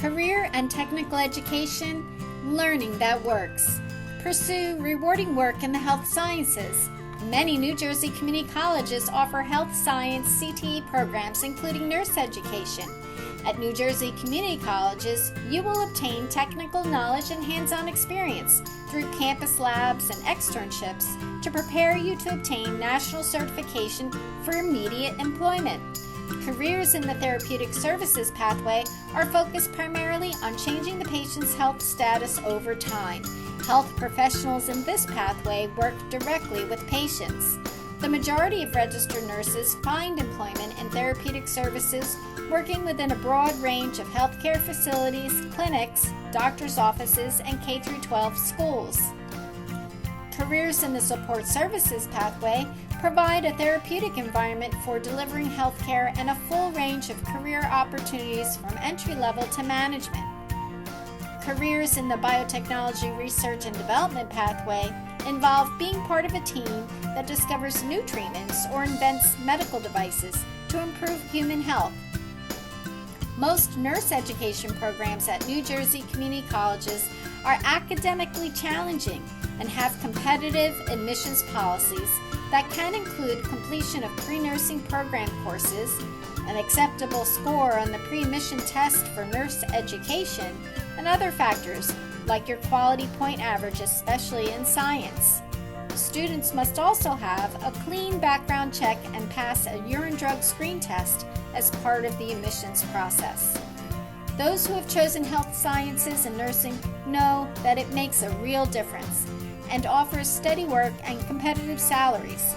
Career and technical education, learning that works. Pursue rewarding work in the health sciences. Many New Jersey community colleges offer health science CTE programs, including nurse education. At New Jersey community colleges, you will obtain technical knowledge and hands-on experience through campus labs and externships to prepare you to obtain national certification for immediate employment. Careers in the therapeutic services pathway are focused primarily on changing the patient's health status over time. Health professionals in this pathway work directly with patients. The majority of registered nurses find employment in therapeutic services working within a broad range of healthcare facilities, clinics, doctor's offices, and K-12 schools. Careers in the support services pathway provide a therapeutic environment for delivering healthcare and a full range of career opportunities from entry level to management. Careers in the biotechnology research and development pathway involve being part of a team that discovers new treatments or invents medical devices to improve human health. Most nurse education programs at New Jersey community colleges are academically challenging and have competitive admissions policies that can include completion of pre-nursing program courses, an acceptable score on the pre-admission test for nurse education, and other factors like your quality point average, especially in science. Students must also have a clean background check and pass a urine drug screen test as part of the admissions process. Those who have chosen health sciences and nursing know that it makes a real difference and offers steady work and competitive salaries.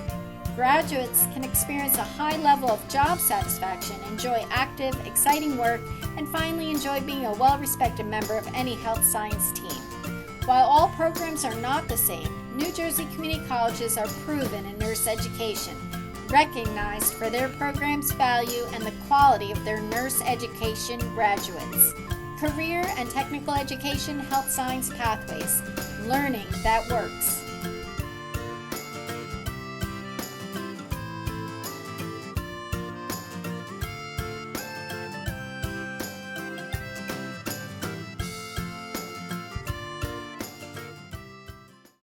Graduates can experience a high level of job satisfaction, enjoy active, exciting work, and finally enjoy being a well-respected member of any health science team. While all programs are not the same, New Jersey community colleges are proven in nurse education, recognized for their program's value and the quality of their nurse education graduates. Career and technical education health science pathways, learning that works.